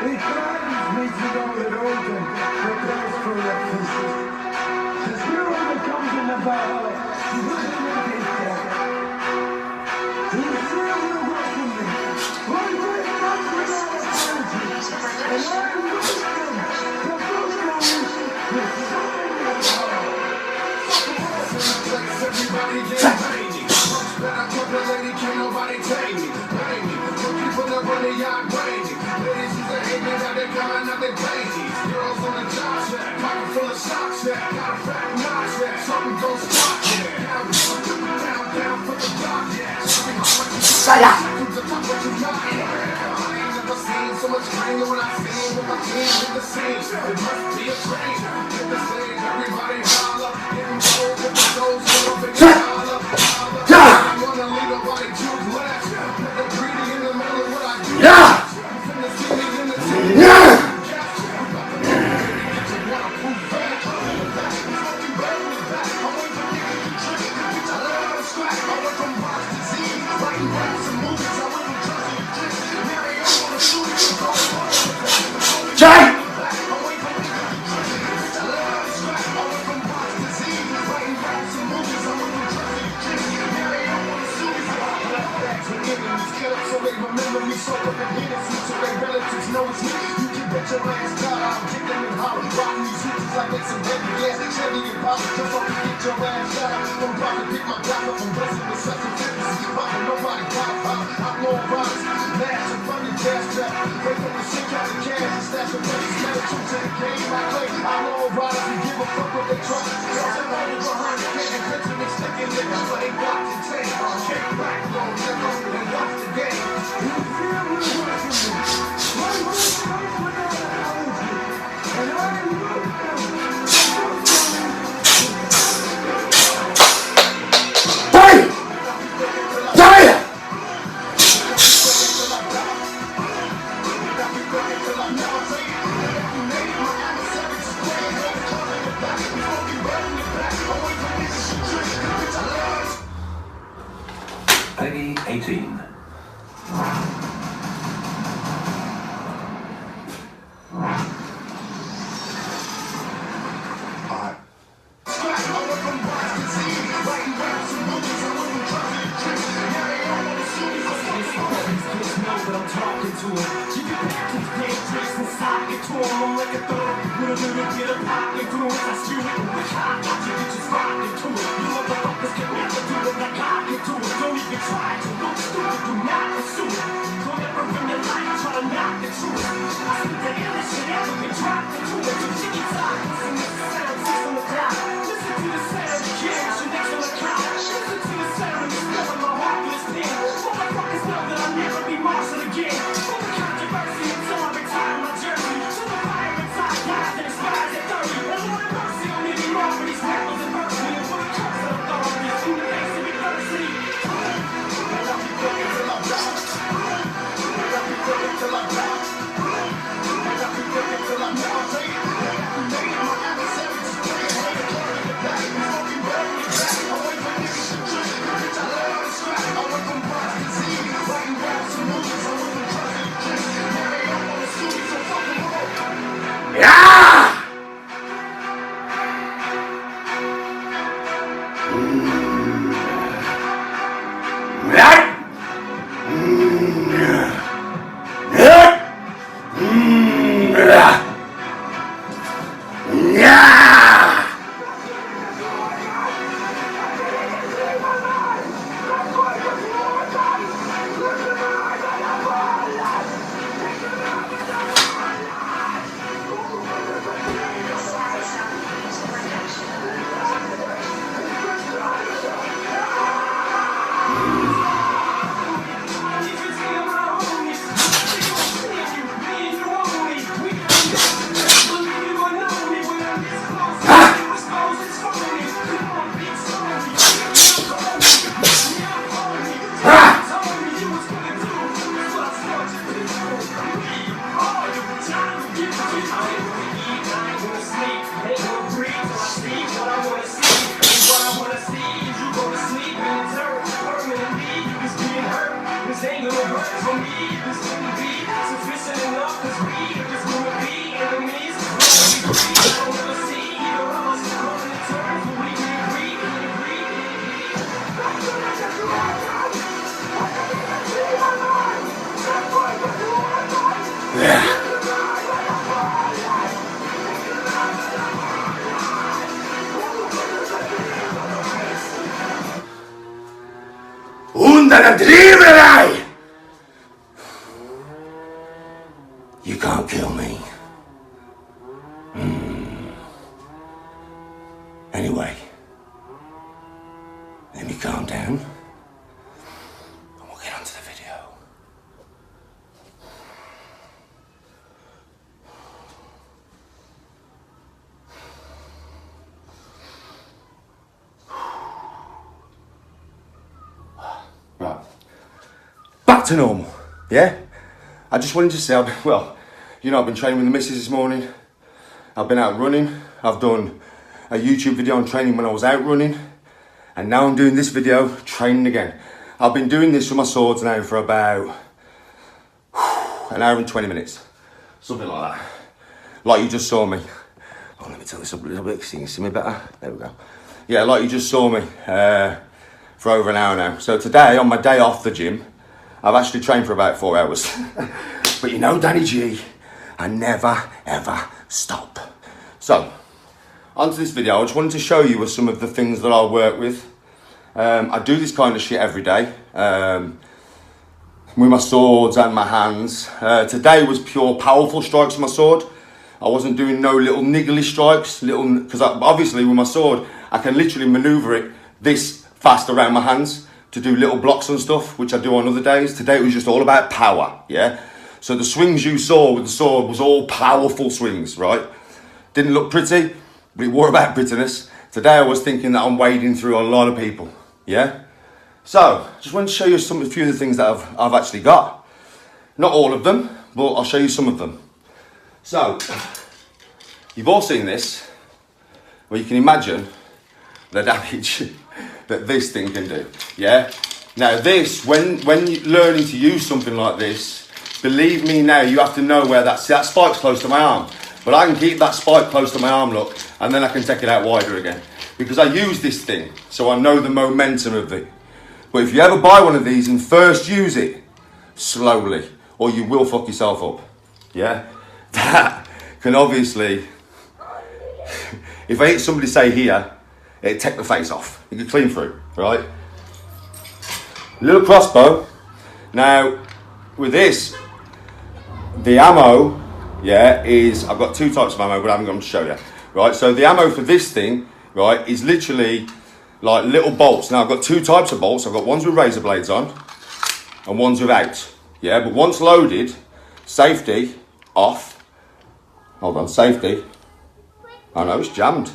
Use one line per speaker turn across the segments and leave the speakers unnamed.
Ich frage mich wieder mit Open, der Kreisfeuer frisst. Das Führung bekommt in der Bar, die wird in der Tätigkeit. Die Führung bekommt in der Everybody get crazy. Better put the lady, can't nobody take me. Pay me. Looking for the money, I'm crazy. Ladies, she's a hate me, got that gun, nothing crazy. Girls on the job set, pocket full of socks set. Got a fat notch set, something gon' stop it. Down for the block, yeah. Something how much you got. To the top what you got, yeah. I ain't never seen so much pain when I seen with my team in the scene. It must be a train. Hit the stage, everybody holler. Getting cold with the souls, so big holler. I wanna leave nobody too left. Put the greedy in the middle of what I do. Finna see me in the team. So they remember me, so they can hear the so they relatives know it's me. You can bet your ass down, I'm kicking and hollering, rocking these hoochies like it's some heavy gas. Chevy and pop, just so you get your ass shot. I'm about to pick my block up from wrestling with such a fitness. Popping nobody pop, I'm blowing rocks. Lash and funny gas trap. Wait for the shit, count the cash, and stash the money. Smell it, true to the game. I play, I'm all riders, we give a fuck what they try. Y'all say all behind the cage, and bitches and sticking niggas, but they block the tank. Kick back, low, never, and watch the game.
Peggy 18.
This ain't gonna work for me. This wouldn't be sufficient enough, 'cause we
gonna dream it, You can't kill me. Anyway, let me calm down and we'll get on to the video. Right, back to normal, yeah? I just wanted to say, well, you know, I've been training with the missus this morning. I've been out running. I've done a YouTube video on training when I was out running. And now I'm doing this video, training again. I've been doing this with my swords now for about an hour and 20 minutes. Something like that. Like you just saw me. Oh, let me turn this up a little bit so you can see me better. There we go. Yeah, like you just saw me for over an hour now. So today, on my day off the gym, I've actually trained for about 4 hours. But you know, Danny G, I never, ever stop. So, onto this video. I just wanted to show you some of the things that I work with. I do this kind of shit every day. With my swords and my hands. Today was pure powerful strikes with my sword. I wasn't doing no little niggly strikes, because obviously with my sword, I can literally maneuver it this fast around my hands to do little blocks and stuff, which I do on other days. Today it was just all about power, yeah? So the swings you saw with the sword was all powerful swings, right? Didn't look pretty, but it wore about prettiness. Today I was thinking that I'm wading through a lot of people, yeah? So, just wanted to show you a few of the things that I've actually got. Not all of them, but I'll show you some of them. So, you've all seen this, where you can imagine the damage that this thing can do, yeah? Now this, when you're learning to use something like this, believe me now, you have to know where that spike's close to my arm. But I can keep that spike close to my arm, look, and then I can take it out wider again. Because I use this thing, so I know the momentum of it. But if you ever buy one of these and first use it, slowly, or you will fuck yourself up, yeah? That can obviously, if I hit somebody, say here, it'd take the face off. You can clean through, right? Little crossbow. Now, with this, the ammo, yeah, I've got 2 types of ammo, but I'm going to show you, right? So the ammo for this thing, right, is literally like little bolts. Now I've got 2 types of bolts. I've got ones with razor blades on and ones without, yeah? But once loaded, safety off. Hold on, safety. Oh no, it's jammed.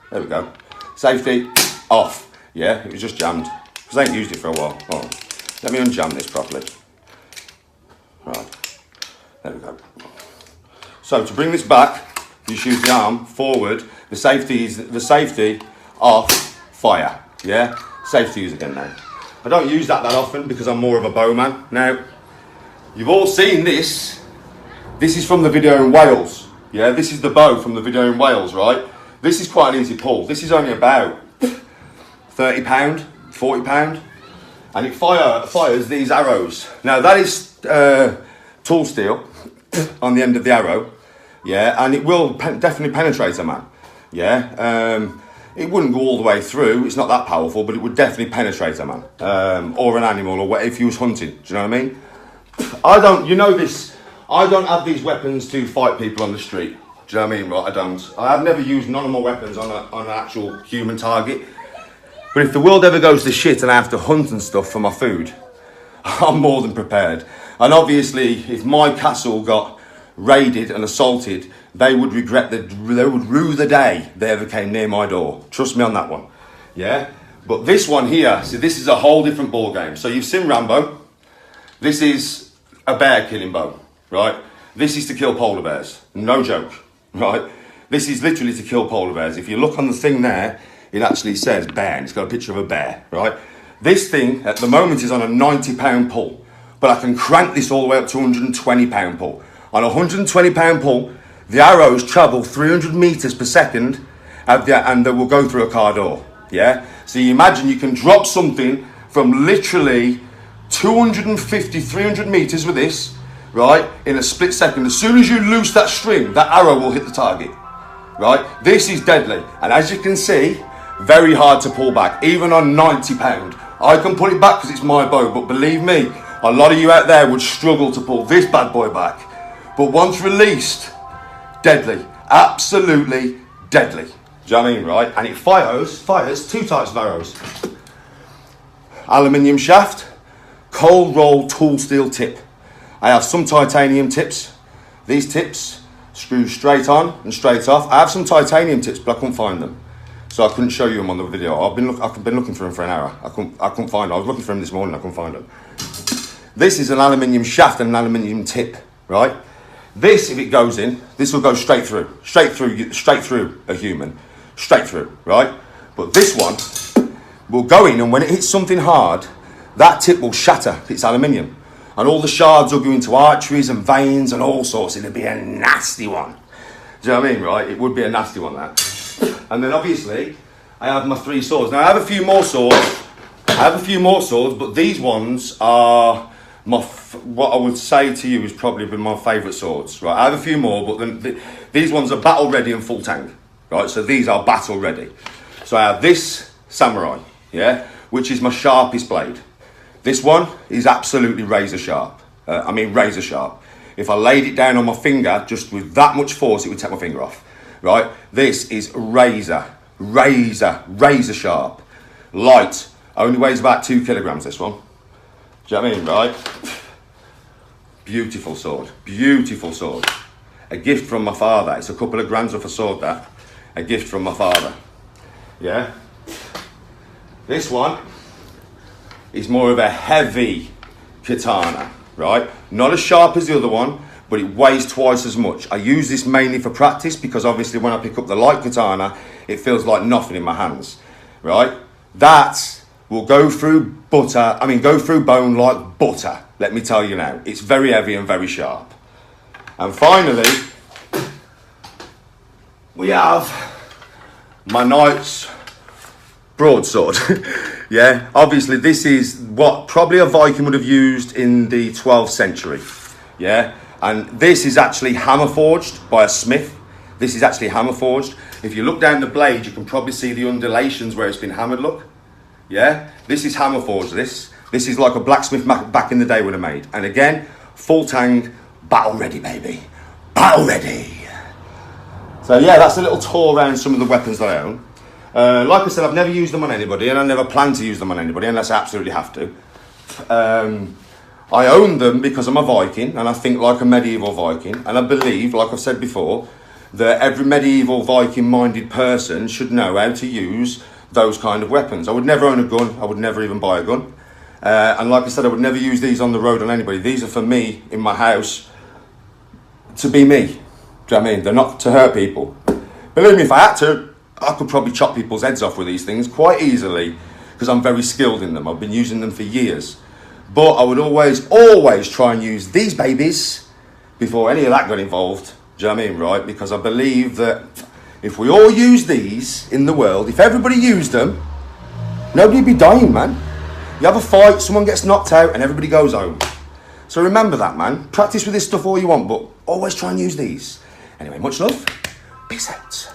There we go. Safety off, yeah? It was just jammed, because I ain't used it for a while. Hold on. Let me unjam this properly. Right, there we go. So to bring this back, you shoot the arm forward. The safety off, fire. Yeah, safe to use again now. I don't use that often because I'm more of a bowman. Now, you've all seen this. This is from the video in Wales. Yeah, this is the bow from the video in Wales, right? This is quite an easy pull. This is only about £30, £40, and it fires these arrows. Now that is tool steel on the end of the arrow, yeah, and it will definitely penetrate a man, yeah. It wouldn't go all the way through, it's not that powerful, but it would definitely penetrate a man, or an animal, or if you was hunting, do you know what I mean? I don't have these weapons to fight people on the street, do you know what I mean? Right, I don't. I've never used none of my weapons on an actual human target, but if the world ever goes to shit and I have to hunt and stuff for my food, I'm more than prepared. And obviously, if my castle got raided and assaulted, they would rue the day they ever came near my door. Trust me on that one. Yeah? But this one here, see, this is a whole different ball game. So you've seen Rambo. This is a bear killing bow, right? This is to kill polar bears. No joke, right? This is literally to kill polar bears. If you look on the thing there, it actually says bear, and it's got a picture of a bear, right? This thing, at the moment, is on a 90-pound pull, but I can crank this all the way up to 120-pound pull. On a 120-pound pull, the arrows travel 300 meters per second, and they will go through a car door, yeah? So you imagine you can drop something from literally 250, 300 meters with this, right, in a split second. As soon as you loose that string, that arrow will hit the target, right? This is deadly, and as you can see, very hard to pull back, even on 90-pound. I can pull it back because it's my bow, but believe me, a lot of you out there would struggle to pull this bad boy back. But once released, deadly, absolutely deadly. Do you know what I mean, right? And it fires 2 types of arrows. Aluminium shaft, cold roll tool steel tip. I have some titanium tips. These tips screw straight on and straight off. I have some titanium tips, but I couldn't find them, so I couldn't show you them on the video. I've been looking for them for an hour. I couldn't find them. I was looking for them this morning. I couldn't find them. This is an aluminium shaft and an aluminium tip, right? This, if it goes in, this will go straight through a human, straight through, right? But this one will go in, and when it hits something hard, that tip will shatter. It's aluminium, and all the shards will go into arteries and veins and all sorts. It'll be a nasty one. Do you know what I mean, right? It would be a nasty one, that. And then obviously, I have my 3 swords. Now I have a few more swords, but these ones are what I would say to you is probably been my favourite swords, right? I have a few more, but these ones are battle ready and full tang, right? So these are battle ready. So I have this samurai, yeah, which is my sharpest blade. This one is absolutely razor sharp. Razor sharp. If I laid it down on my finger, just with that much force, it would take my finger off, right? This is razor sharp. Light, only weighs about 2 kilograms, this one. Do you know what I mean, right? Beautiful sword. A gift from my father. It's a couple of grand's worth of sword, that. A gift from my father. Yeah? This one is more of a heavy katana, right? Not as sharp as the other one, but it weighs twice as much. I use this mainly for practice because obviously when I pick up the light katana, it feels like nothing in my hands, right? That will go through bone like butter, let me tell you now. It's very heavy and very sharp. And finally, we have my knight's broadsword. Yeah, obviously this is what probably a Viking would have used in the 12th century. Yeah, and this is actually hammer forged by a smith. This is actually hammer forged. If you look down the blade, you can probably see the undulations where it's been hammered, look. Yeah, this is hammer forged. This is like a blacksmith back in the day would have made. And again, full tang, battle ready, baby, battle ready. So yeah, that's a little tour around some of the weapons that I own. Like I said, I've never used them on anybody, and I never plan to use them on anybody unless I absolutely have to. I own them because I'm a Viking, and I think like a medieval Viking, and I believe, like I've said before, that every medieval Viking-minded person should know how to use those kind of weapons. I would never own a gun. I would never even buy a gun. And like I said, I would never use these on the road on anybody. These are for me in my house to be me. Do you know what I mean? They're not to hurt people. Believe me, if I had to, I could probably chop people's heads off with these things quite easily because I'm very skilled in them. I've been using them for years. But I would always try and use these babies before any of that got involved. Do you know what I mean, right? Because I believe that if we all use these in the world, if everybody used them, nobody'd be dying, man. You have a fight, someone gets knocked out, and everybody goes home. So remember that, man. Practice with this stuff all you want, but always try and use these. Anyway, much love. Peace out.